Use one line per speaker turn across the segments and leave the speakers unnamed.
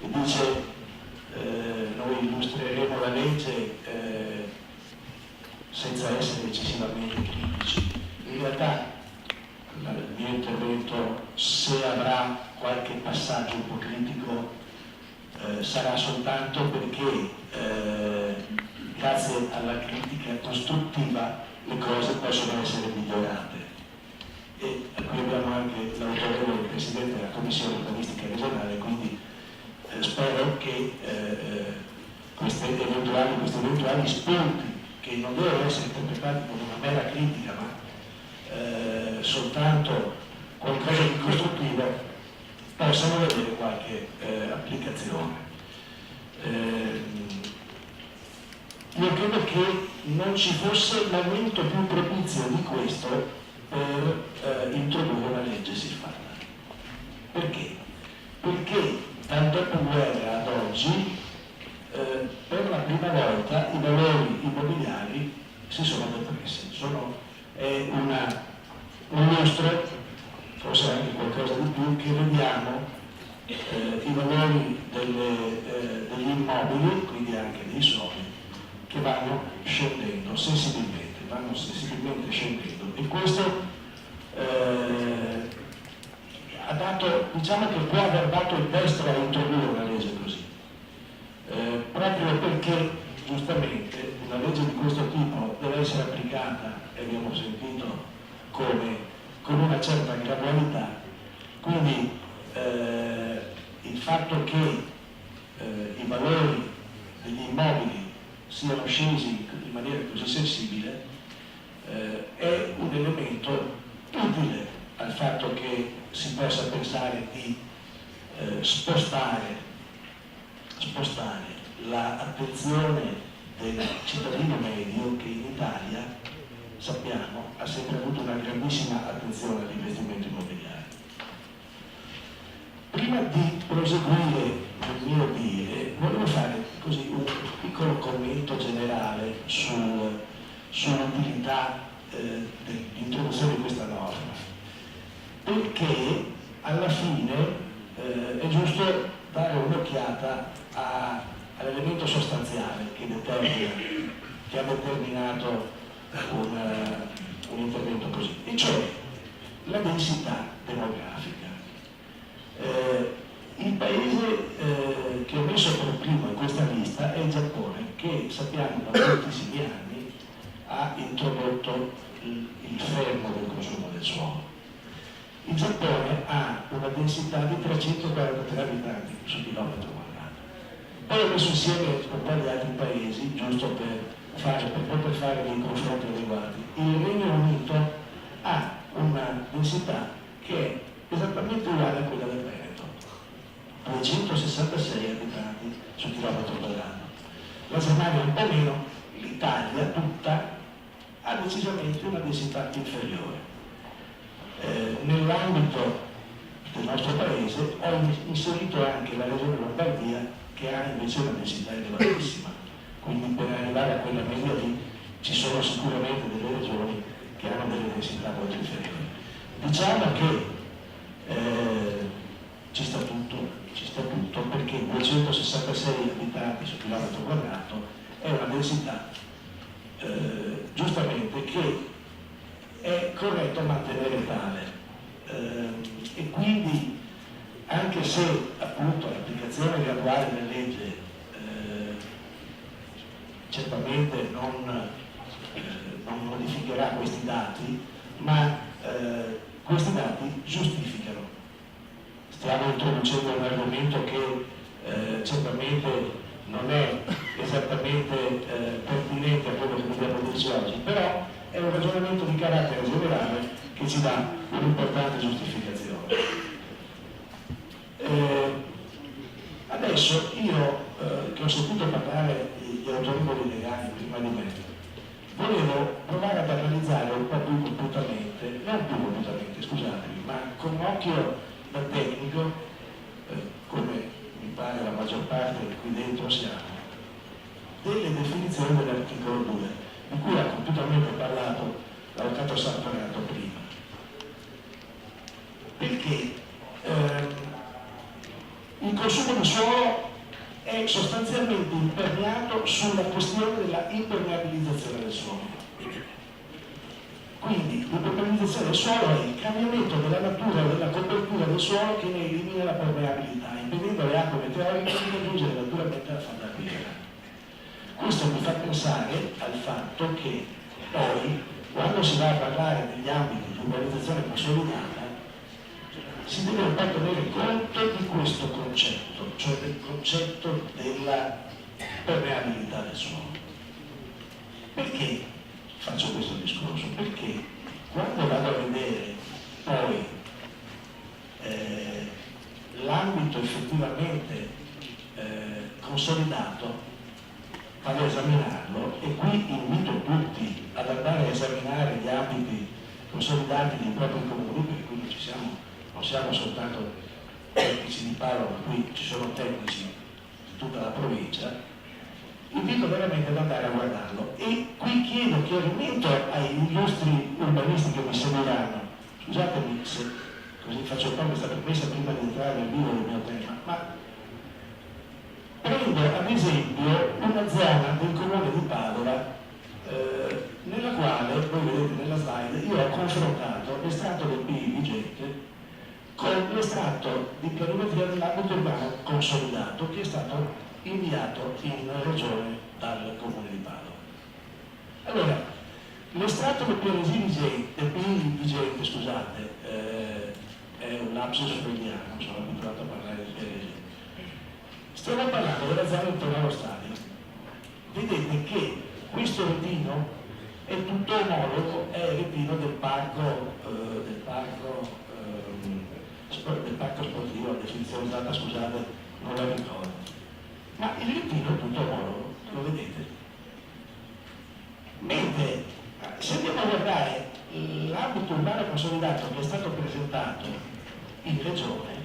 e dice noi illustreremo la legge senza essere eccessivamente critici. In realtà il mio intervento, se avrà qualche passaggio un po' critico, sarà soltanto perché grazie alla critica costruttiva le cose possono essere migliorate. E qui abbiamo anche l'autorevole Presidente della Commissione Urbanistica Regionale, quindi spero che questi eventuali spunti, che non devono essere interpretati come una mera critica, ma soltanto qualcosa di costruttivo, possano avere qualche applicazione. Io credo che non ci fosse momento più propizio di questo per introdurre una legge siffatta. Perché? Perché dal dopoguerra ad oggi per la prima volta i valori immobiliari si sono depressi. È un lustro, forse anche qualcosa di più, che vediamo i valori degli immobili, quindi anche dei suoli, che vanno scendendo sensibilmente, scendendo. E questo ha dato, diciamo che può aver dato il destro a introdurre una legge così, proprio perché giustamente una legge di questo tipo deve essere applicata, e abbiamo sentito con una certa gradualità, quindi il fatto che i valori degli immobili siano scesi in maniera così sensibile è un elemento utile al fatto che si possa pensare di spostare l'attenzione del cittadino medio, che in Italia sappiamo ha sempre avuto una grandissima attenzione all'investimento immobiliare. Prima di proseguire nel mio dire, volevo fare così un piccolo commento generale sull'utilità dell'introduzione di questa norma, perché alla fine è giusto dare un'occhiata all'elemento sostanziale che ha determinato un intervento così, e cioè la densità demografica. Il paese che ho messo per primo in questa lista è il Giappone, che sappiamo da moltissimi anni ha introdotto il fermo del consumo del suolo. Il Giappone ha una densità di 343 abitanti su chilometro quadrato. Poi ho messo insieme un po' di altri paesi, giusto per poter fare dei confronti adeguati. Il Regno Unito ha una densità che è esattamente uguale a quella del Veneto, 266 abitanti su chilometro quadrato. La Germania un po' meno, l'Italia tutta ha decisamente una densità inferiore. Nell'ambito del nostro paese ho inserito anche la regione Lombardia, che ha invece una densità elevatissima, quindi per arrivare a quella media lì ci sono sicuramente delle regioni che hanno delle densità molto inferiori. Diciamo che ci sta tutto, perché 266 abitanti su chilometro quadrato è una densità giustamente che è corretto mantenere tale, e quindi anche se appunto l'applicazione graduale della legge certamente non modificherà questi dati, ma questi dati giustificano. Stiamo introducendo un argomento che certamente non è esattamente pertinente a quello che dobbiamo dirci oggi, però è un ragionamento di carattere generale che ci dà un'importante giustificazione. Adesso io, che ho sentito parlare gli autorevoli legali prima di me, volevo provare ad analizzare un po' più compiutamente, scusatemi, ma con un occhio da tecnico, come mi pare la maggior parte qui dentro siamo, delle definizioni dell'articolo 2, di cui ha compiutamente parlato l'avvocato Sartorato prima. Perché il consumo pezzo di suolo è sostanzialmente imperniato sulla questione della impermeabilizzazione del suolo. Quindi l'impermeabilizzazione del suolo è il cambiamento della natura della copertura del suolo che ne elimina la permeabilità, impedendo alle acque meteoriche di raggiungere naturalmente la falda acquifera. Questo mi fa pensare al fatto che poi, quando si va a parlare degli ambiti di urbanizzazione consolidata, si deve un po' tenere conto di questo concetto, cioè del concetto della permeabilità del suolo. Perché faccio questo discorso? Perché quando vado a vedere poi l'ambito effettivamente consolidato, vado a esaminarlo, e qui invito tutti ad andare a esaminare gli ambiti consolidati dei propri comuni, perché qui non siamo soltanto tecnici di Padova, ma qui ci sono tecnici di tutta la provincia. Invito veramente ad andare a guardarlo, e qui chiedo chiarimento agli illustri urbanisti che mi seguiranno. Scusatemi se così faccio un po' questa premessa prima di entrare nel vivo del mio tema, ma prendo ad esempio una zona del comune di Padova nella quale, voi vedete nella slide, io ho confrontato l'estratto del PI vigente con l'estratto di planimetria dell'ambito urbano consolidato che è stato inviato in regione dal comune di Padova. Allora, l'estratto del PI vigente, scusate, è un lapsus freudiano, sono abituato a parlare di PRG. Stiamo parlando della zona intorno allo stadio. Vedete che questo retino è tutto omologo, è il retino del parco sportivo, la definizione usata, scusate, non la ricordo. Ma il retino è tutto omologo, lo vedete? Mentre se andiamo a guardare l'ambito urbano consolidato che è stato presentato in regione,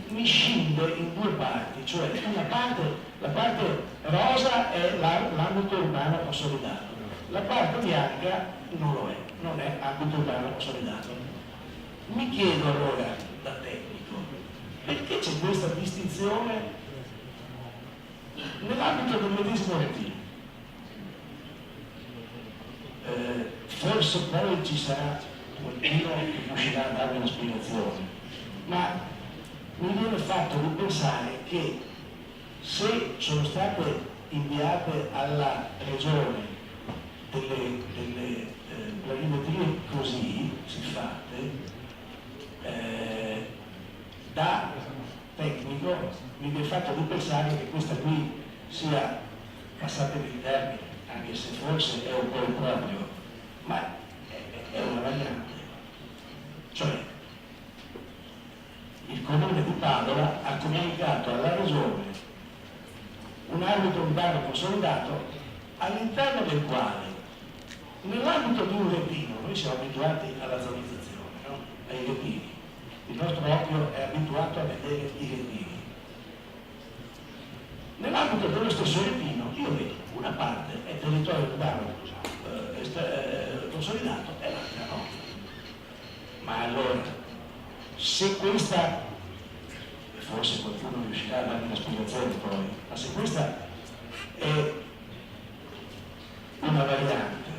mi scinde in due parti, cioè una parte, la parte rosa è l'ambito urbano consolidato, la parte bianca non lo è, non è ambito urbano consolidato. Mi chiedo allora, da tecnico, perché c'è questa distinzione nell'ambito del medesimo retino? Forse poi ci sarà qualcuno che riuscirà a darmi una spiegazione, ma mi viene fatto di pensare che se sono state inviate alla regione delle planimetrie così siffatti, da tecnico mi viene fatto di pensare che questa qui sia, passatemi il termine, anche se forse è un po' improprio, ma è una variante. Cioè, il comune di Padova ha comunicato alla regione un ambito urbano consolidato all'interno del quale, nell'ambito di un retino, noi siamo abituati alla zonizzazione, no? Ai retini. Il nostro occhio è abituato a vedere i retini. Nell'ambito dello stesso retino io vedo una parte è territorio urbano consolidato e l'altra no. Ma allora, se questa, forse qualcuno riuscirà a darmi una spiegazione poi, ma se questa è una variante,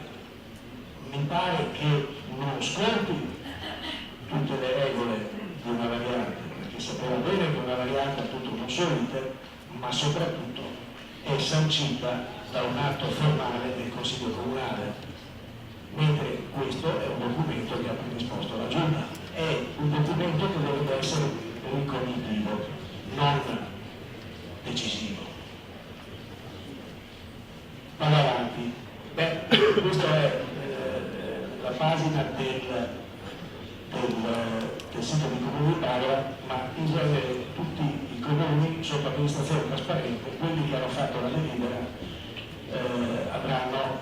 mi pare che non sconti tutte le regole di una variante, perché sapeva bene che una variante ha tutto un solo iter, ma soprattutto è sancita da un atto formale del Consiglio Comunale, mentre questo è un documento che ha predisposto la Giunta, è un documento che dovrebbe essere ricognitivo, non decisivo. Vado avanti. Questa è la pagina del sito di Comune di Padova, ma in genere tutti i comuni sotto amministrazione trasparente, quelli che hanno fatto la delibera, avranno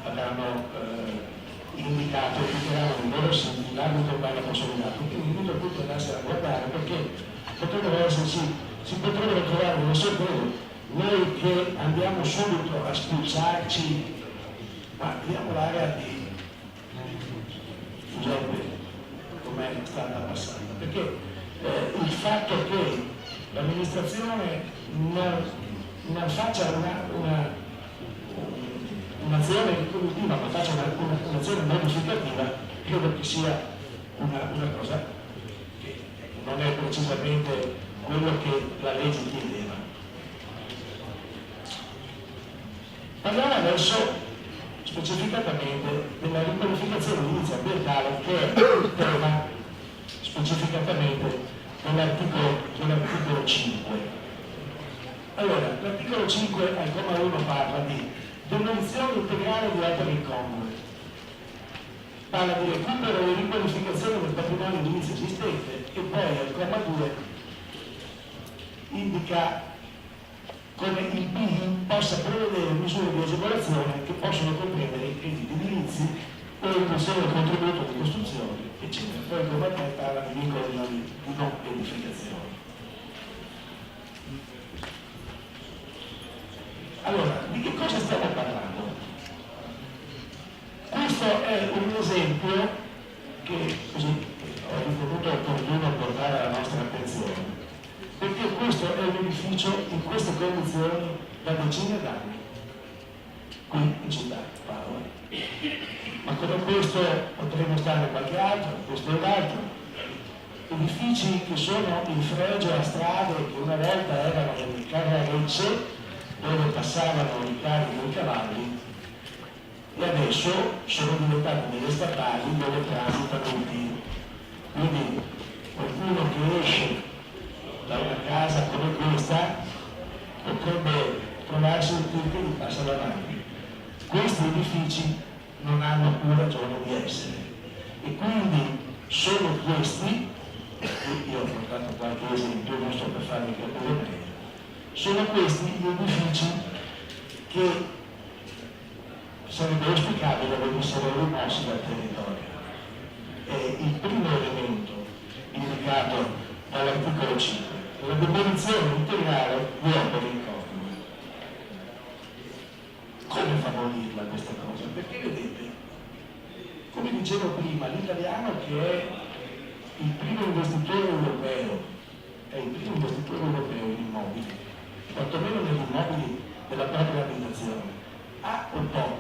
indicato e indicheranno in loro siti l'ambito urbano consolidato. Quindi invito tutti ad andarsene a guardare, perché potrebbero esserci, si potrebbero trovare delle sorprese. Noi che andiamo subito a spulciarci, ma vediamo l'area di Giuseppe com'è stata passata, perché il fatto che l'amministrazione non faccia un'azione ricognitiva, ma faccia un'azione modificativa, credo che sia una cosa che non è precisamente quello che la legge chiedeva. Parliamo adesso specificatamente della riqualificazione edilizia ambientale, che è il tema specificatamente dell'articolo 5. Allora, l'articolo 5 al comma 1 parla di demolizione integrale di opere incongrue, parla di recupero e riqualificazione del patrimonio edilizio esistente, e poi al comma 2 indica come il BIM possa prevedere misure di agevolazione che possono comprendere i crediti edilizi o il consiglio del contributo di costruzione, eccetera. Poi il comma 3 parla di vincoli di non edificazione. Allora, di che cosa stiamo parlando? Questo è un esempio che così ho ritenuto opportuno portare alla nostra attenzione, perché questo è un edificio in queste condizioni da decine d'anni, qui in città, Padova. Ma come questo potremmo stare qualche altro, questo è l'altro. Edifici che sono in fregio a strade che una volta erano delle carrarecce dove passavano i carri e i cavalli, e adesso sono diventati delle statali dove transitano i tiri. Quindi qualcuno che esce da una casa come questa potrebbe trovarsi un tir che gli passa davanti. Questi edifici non hanno più ragione di essere, e quindi sono questi, io ho portato qualche esempio, non sto per farmi capire meglio, sono questi gli edifici che sarebbe auspicabile venissero rimossi dal territorio. È il primo elemento indicato dall'articolo 5, la demolizione integrale di opere incongrue. Come favordirla questa cosa? Perché vedete, come dicevo prima, l'italiano che è il primo investitore europeo, in immobili, quantomeno negli immobili della propria abitazione, ha un po'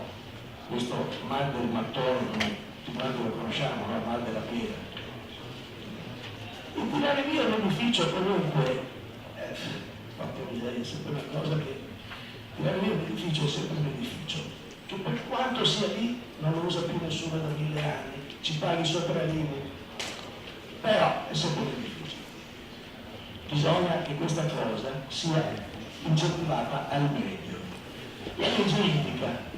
questo mal del mattone, come tutti quanti lo conosciamo, no? Mal della pera. E tirare via un edificio comunque, porca miseria, è sempre una cosa che tirare via un edificio è sempre un edificio, che per quanto sia lì non lo usa più nessuno da 1000 anni, ci paghi sopra l'IMU, però è sempre un edificio. Bisogna che questa cosa sia incentivata al meglio. La legge indica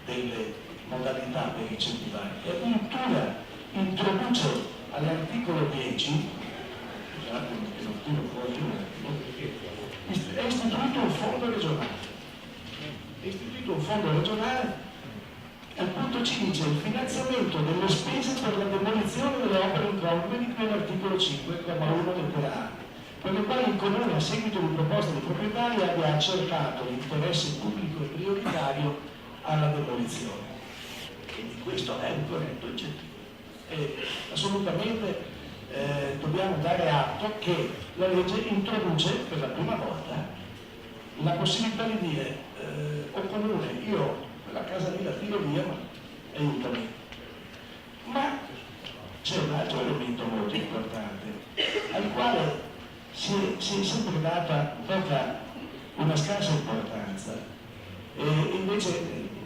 delle modalità per incentivare, e addirittura introduce all'articolo 10, scusate che non tiro fuori un attimo, perché è istituito un fondo regionale. Al punto ci dice il finanziamento delle spese per la demolizione delle opere incongrue di cui all'articolo 5, comma 1 lettera A, per le quali il Comune, a seguito di proposta dei proprietari, abbia accertato l'interesse pubblico e prioritario alla demolizione. Quindi questo è un corretto incentivo. Assolutamente dobbiamo dare atto che la legge introduce per la prima volta la possibilità di dire o Comune, io la casa lì la tiro via, ma aiutami. Ma c'è un altro elemento molto importante al quale si è sempre data una scarsa importanza, e invece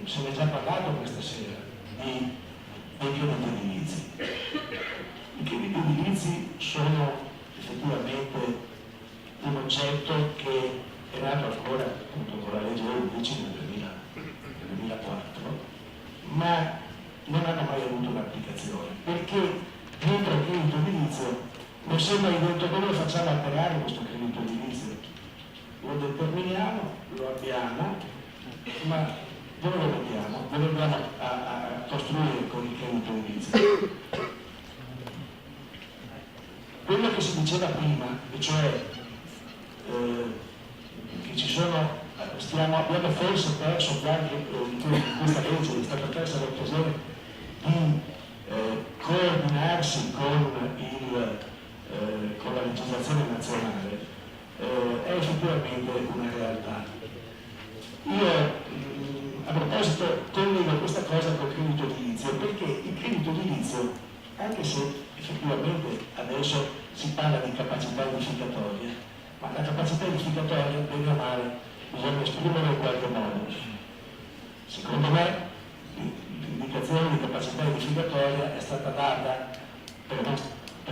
se ne è già parlato questa sera dei crediti edilizi. I crediti edilizi sono effettivamente un oggetto che è nato ancora appunto con la legge 11 del 2004, ma non hanno mai avuto un'applicazione, perché dietro il credito edilizio non si è mai detto come lo facciamo a pagare questo credito edilizio. Lo determiniamo, lo abbiamo, ma dove lo mettiamo? Dove andiamo a costruire con il credito edilizio? Quello che si diceva prima, e cioè che ci sono, abbiamo forse perso qualche, in questa legge è stata persa l'occasione di coordinarsi con con la legislazione nazionale è effettivamente una realtà. Io a proposito collego questa cosa col credito edilizio, perché il credito edilizio, anche se effettivamente adesso si parla di capacità edificatoria, ma la capacità edificatoria, bene o male, bisogna esprimerla in qualche modo. Secondo me l'indicazione di capacità edificatoria è stata data per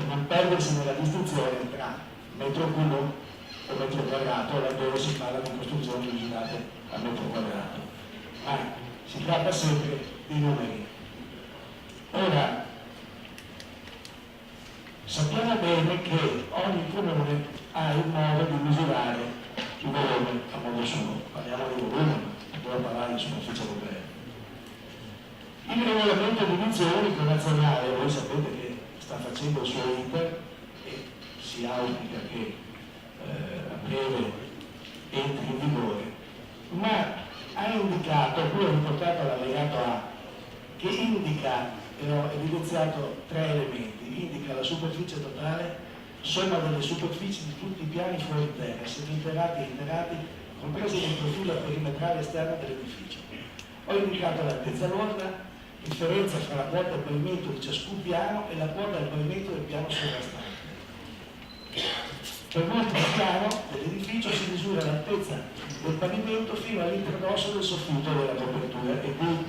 non perdersi nella distinzione tra metro cubo o metro quadrato, laddove si parla di costruzioni misurate a metro quadrato. Ma si tratta sempre di numeri. Ora, sappiamo bene che ogni comune ha il modo di misurare il volume a modo suo. Parliamo di volume, dobbiamo parlare di superficie europea. Il regolamento edilizio unico nazionale, voi sapete che sta facendo il suo iter e si auspica che a breve entri in vigore, ma ha indicato, qui ho riportato l'allegato A, che indica, e ho evidenziato 3 elementi: indica la superficie totale, somma delle superfici di tutti i piani fuori terra, seminterrati e interrati, compresi nel profilo perimetrale esterno dell'edificio. Ho indicato l'altezza lorda, differenza fra la quota del pavimento di ciascun piano e la quota del pavimento del piano sovrastante. Per l'ultimo piano dell'edificio si misura l'altezza del pavimento fino all'interdosso del soffitto della copertura, e qui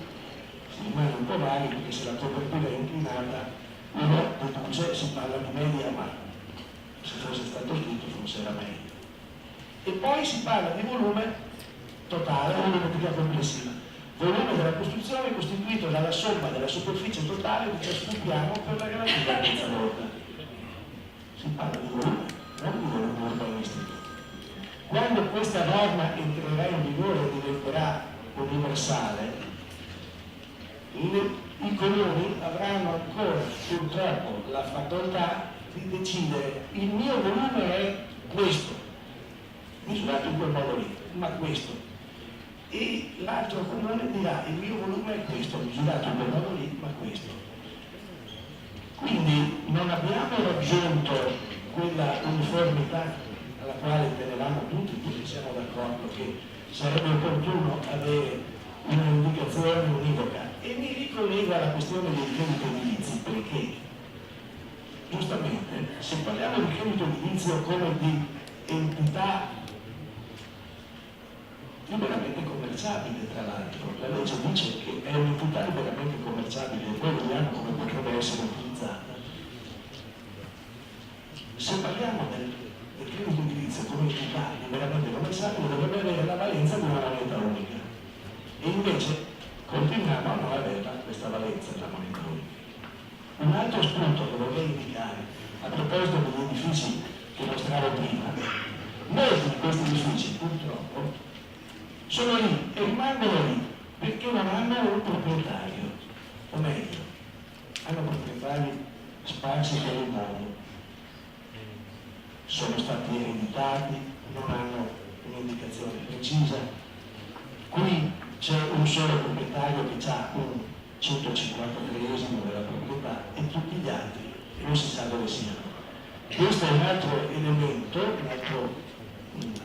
si rimane un po' vaghi, perché se la copertura è inclinata uno deduce, si parla di media, ma se fosse stato scritto forse era meglio. E poi si parla di volume totale, volumetria complessiva, volume della costruzione costituito dalla somma della superficie totale di ciascun piano per la relativa altezza lorda. Si parla di volume, non di volume urbanistico. Quando questa norma entrerà in vigore e diventerà universale, i comuni avranno ancora purtroppo la facoltà di decidere: il mio volume è questo, misurato in quel modo lì, ma questo, e l'altro comune dirà: il mio volume è questo, misurato in quel modo lì, ma questo. Quindi non abbiamo raggiunto quella uniformità alla quale tenevamo tutti, perché siamo d'accordo che sarebbe opportuno avere un'indicazione univoca. E mi ricollego alla questione dei crediti edilizi, perché giustamente se parliamo di credito edilizio come di entità liberamente commerciabile, tra l'altro la legge dice che è un'entità liberamente commerciabile e poi vediamo come potrebbe essere utilizzata. Se parliamo del credito edilizio come entità liberamente commerciabile, dovrebbe avere la valenza di una moneta unica, e invece continuiamo a non avere questa valenza della moneta unica. Un altro spunto che vorrei indicare a proposito degli edifici che mostravo prima: molti di questi edifici purtroppo sono lì e rimangono lì perché non hanno un proprietario, o meglio, hanno proprietari sparsi per il mondo, sono stati ereditati, non hanno un'indicazione precisa. Qui c'è un solo proprietario che ha un 153esimo della proprietà e tutti gli altri non si sa dove siano. Questo è un altro elemento,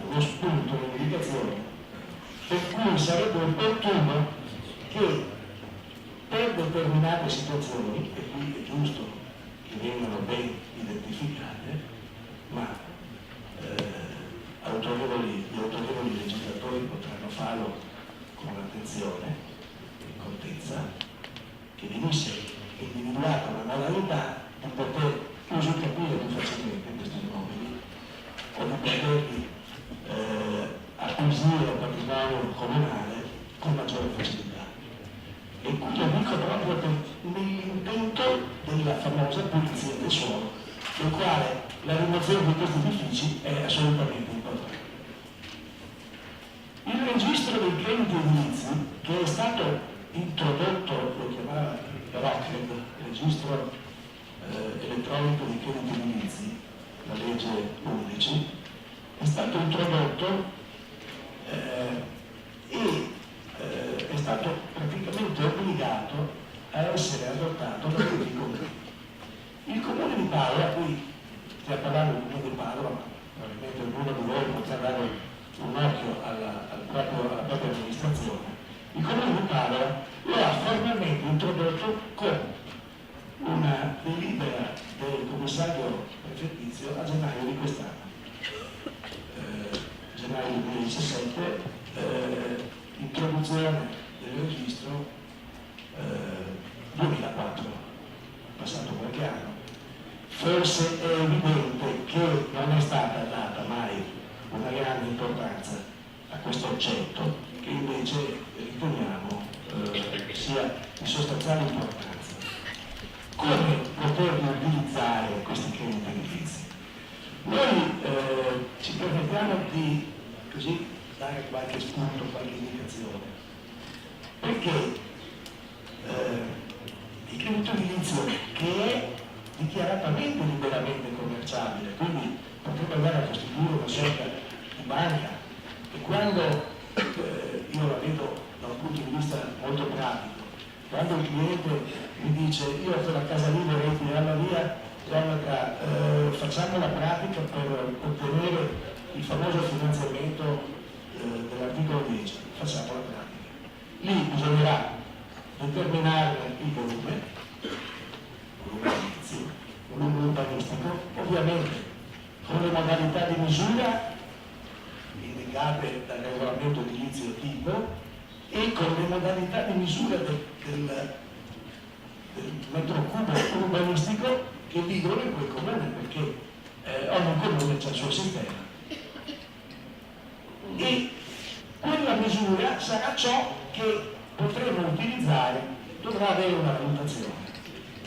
uno spunto, un'indicazione per cui sarebbe opportuno che per determinate situazioni, e qui è giusto che vengano ben identificate, ma gli autorevoli legislatori potranno farlo con attenzione e contezza, che venisse individuata una modalità di poter usufruire più facilmente questi immobili o di poterli acquisire al patrimonio comunale con maggiore facilità. E qui lo dico proprio nell'intento della famosa pulizia del suolo, nel quale la rimozione di questi edifici è assolutamente importante. Il registro dei crediti edilizi, che è stato introdotto, lo chiamava ROCED, registro elettronico dei crediti edilizi, la legge 11, è stato introdotto e è stato praticamente obbligato a essere adottato da tutti i comuni. Il comune di Padova, qui stiamo l'introduzione del registro 2004, passato qualche anno. Forse è evidente che non è stata data mai una grande importanza a questo oggetto, che invece riteniamo sia di sostanziale importanza. Come poterli utilizzare questi crediti edilizi? Noi ci permettiamo di così dare qualche spunto, qualche indicazione, perché il credito edilizio, che è dichiaratamente liberamente commerciabile, quindi potrebbe andare a costituire una sorta di banca, e quando io la vedo da un punto di vista molto pratico, quando il cliente mi dice io quella casa lì vorrei tirarla via, facciamo la pratica per ottenere il famoso finanziamento dell'articolo 10, facciamo la pratica. Lì bisognerà determinare il volume edilizio, volume urbanistico, ovviamente con le modalità di misura indicate dal regolamento edilizio tipo e con le modalità di misura del metro cubo urbanistico che vigono in quel comune, perché ogni comune ha il suo sistema. E quella misura sarà ciò che potremo utilizzare, dovrà avere una valutazione.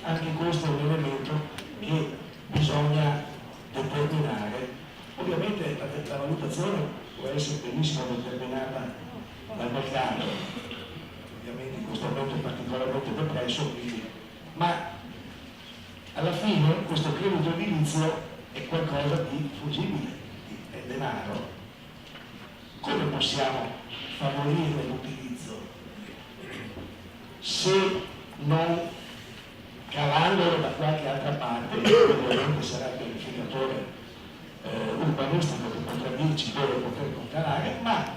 Anche questo è un elemento che bisogna determinare. Ovviamente la valutazione può essere benissimo determinata dal mercato, ovviamente in questo momento è particolarmente depresso, quindi, ma alla fine questo credito edilizio è qualcosa di fungibile, è denaro. Come possiamo favorire l'utilizzo se non calandolo da qualche altra parte, che ovviamente sarà il pianificatore urbanistico che potrà dirci dove poter calare, ma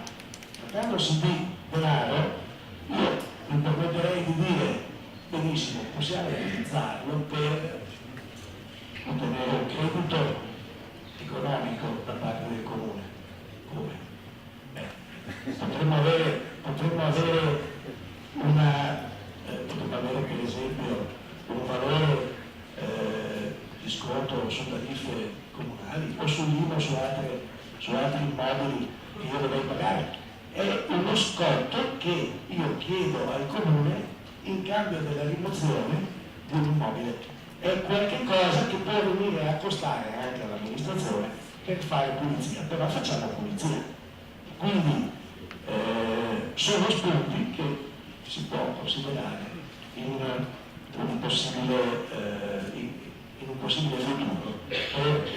trattandosi di denaro, io mi permetterei di dire benissimo, possiamo utilizzarlo per ottenere un credito economico da parte del comune. Come? Potremmo avere per esempio un valore di sconto su tariffe comunali o sull'IMU su altri immobili che io dovrei pagare. È uno scotto che io chiedo al comune in cambio della rimozione di un immobile. È qualche cosa che può venire a costare anche all'amministrazione per fare pulizia, però facciamo pulizia. Quindi sono spunti che si può considerare in un possibile futuro per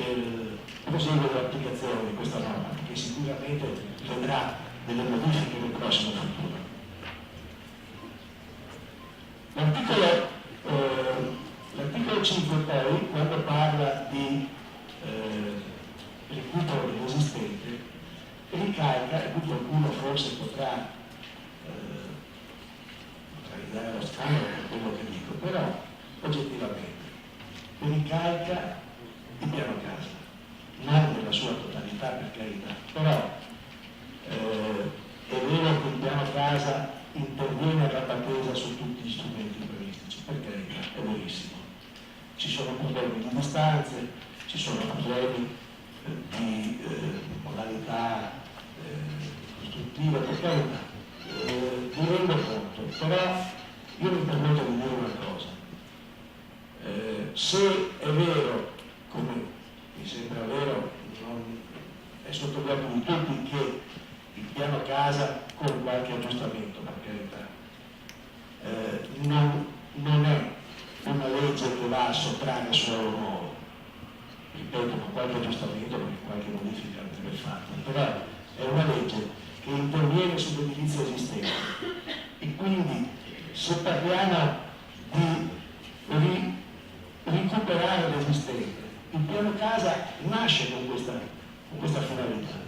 proseguire l'applicazione di questa norma, che sicuramente vedrà delle modifiche nel prossimo futuro. L'articolo 5 poi, quando parla di recupero dell'esistente, ricarica, e qui qualcuno forse potrà dare lo scandalo per quello che dico, però oggettivamente ricarica il piano casa, non nella sua totalità per carità, però è vero che il piano casa interviene a gamba tesa su tutti gli strumenti urbanistici, per carità, è verissimo. Ci sono problemi di distanze, ci sono problemi di modalità costruttive, per carità, mi rendo conto, però io mi permetto di dire una cosa. Se è vero, come mi sembra vero, è sotto gli occhi di tutti che il piano casa con qualche aggiustamento, per carità, non è una legge che va a sottrarre suolo nuovo, ripeto, con qualche aggiustamento, perché qualche modifica andrebbe fatta, però è una legge che interviene sull'edilizio esistente e quindi se parliamo di recuperare l'esistente, il piano casa nasce con questa finalità,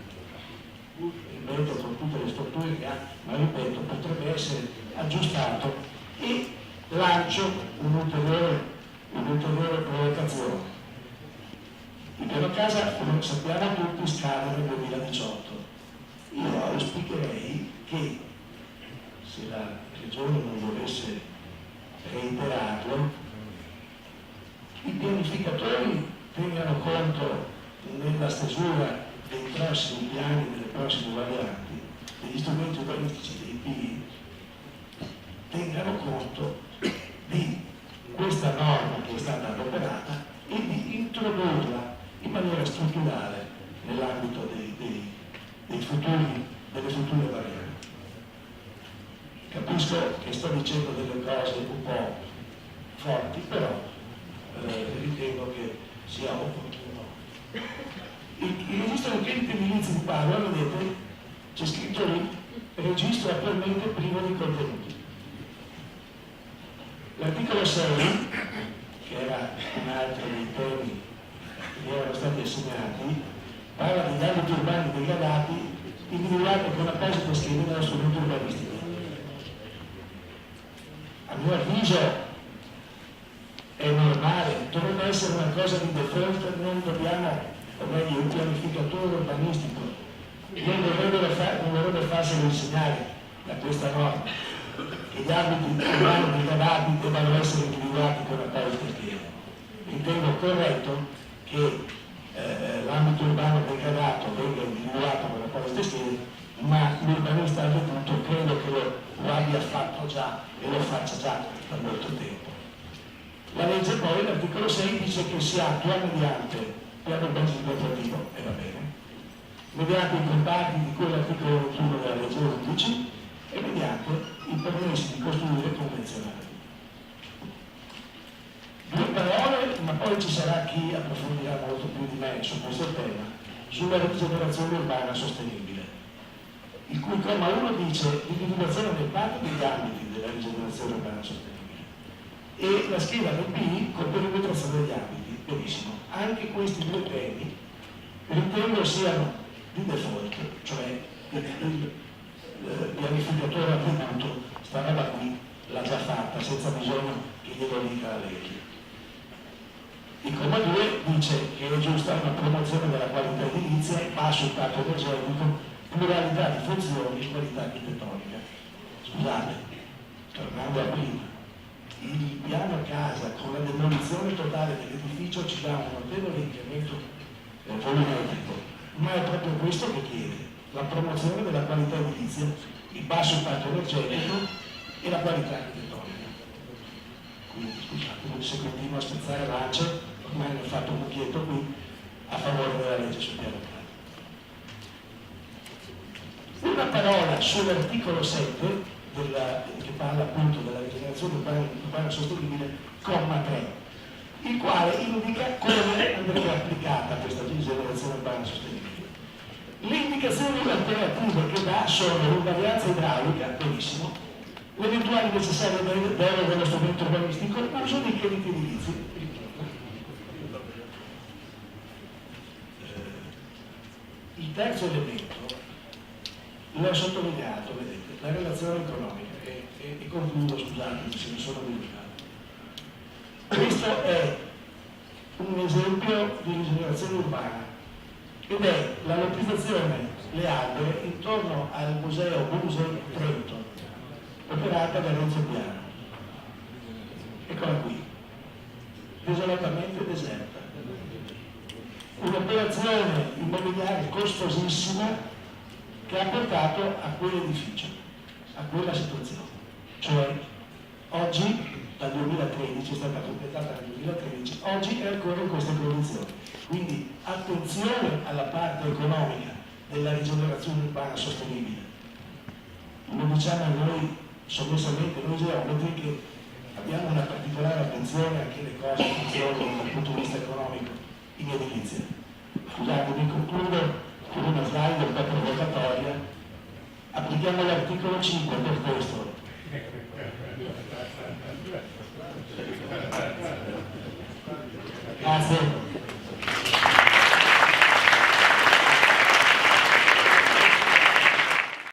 ripeto, con tutte le strutture che ha, ma ripeto, potrebbe essere aggiustato e lancio un'ulteriore provocazione. Il piano casa, come sappiamo tutti, scade nel 2018. Io auspicherei che se la Regione non dovesse reiterarlo, i pianificatori tengano conto nella stesura dei prossimi piani, delle prossime varianti, degli strumenti urbanistici dei PI, tengano conto di questa norma che è stata adoperata e di introdurla in maniera strutturale nell'ambito delle future varianti. Capisco che sto dicendo delle cose un po' forti, però ritengo che sia opportuno. Il registro dei crediti edilizi di Padova, vedete, c'è scritto lì, registro attualmente privo di contenuti. L'articolo 6, che era un altro dei temi che erano stati assegnati, parla degli ambiti urbani degradati individuati con apposite schede dello strumento urbanistico. A mio avviso è normale, dovrebbe essere una cosa di default, non dobbiamo, o meglio, un pianificatore urbanistico non dovrebbe farselo insegnare da questa norma, che gli ambiti urbani degradati debbano essere individuati con apposite schede. Ritengo corretto che l'ambito urbano degradato venga individuato con apposite schede, ma l'urbanista avveduto credo che lo abbia fatto già e lo faccia già da molto tempo. La legge poi, l'articolo 6, dice che si attua mediante piano urbanistico attuativo, e va bene, mediante i compatti di cui l'articolo 21 della legge 11 e mediante i permessi di costruire convenzionali. Due parole, ma poi ci sarà chi approfondirà molto più di me su questo tema, sulla rigenerazione urbana sostenibile, il cui comma 1 dice l'individuazione nel patto degli ambiti della rigenerazione urbana sostenibile e la scheda del PI con perimetrazione degli ambiti. Benissimo, anche questi due temi ritengo siano di default, cioè il pianificatore avveduto sta roba qui l'ha già fatta senza bisogno che glielo dica la legge. Il comma 2 dice che è giusta una promozione della qualità edilizia, basso impatto energetico, pluralità di funzioni e qualità architettonica. Scusate, tornando a prima, il piano casa con la demolizione totale dell'edificio ci dà un notevole incremento volumetrico, ma è proprio questo che chiede, la promozione della qualità edilizia, il basso impatto energetico e la qualità architettonica. Quindi scusate, se continuo a spezzare lance, ormai ne ho fatto un mucchietto qui a favore della legge sul piano casa. Una parola sull'articolo 7 che parla appunto della rigenerazione urbana sostenibile, comma 3, il quale indica come andrebbe applicata questa rigenerazione urbana sostenibile. Le indicazioni alternative che dà sono l'invarianza idraulica, benissimo, l'eventuale necessaria deroga dello strumento urbanistico, l'uso dei crediti edilizi. Il terzo elemento l'ho sottolineato, vedete, la relazione economica, e concludo, scusate se mi sono dimenticato. Questo è un esempio di rigenerazione urbana ed è la localizzazione Le Albere intorno al museo Buse Trento, operata da Renzo Piano. Eccola qui, desolatamente deserta. Un'operazione immobiliare costosissima che ha portato a quell'edificio, a quella situazione. Cioè, oggi, dal 2013, è stata completata nel 2013, oggi è ancora in queste condizioni. Quindi attenzione alla parte economica della rigenerazione urbana sostenibile. Lo diciamo a noi sommessamente, noi geometri, che abbiamo una particolare attenzione a che le cose funzionino dal punto di vista economico in edilizia. Scusatemi, concludo con una slide un po' provocatoria. Applichiamo l'articolo 5 per questo. Grazie.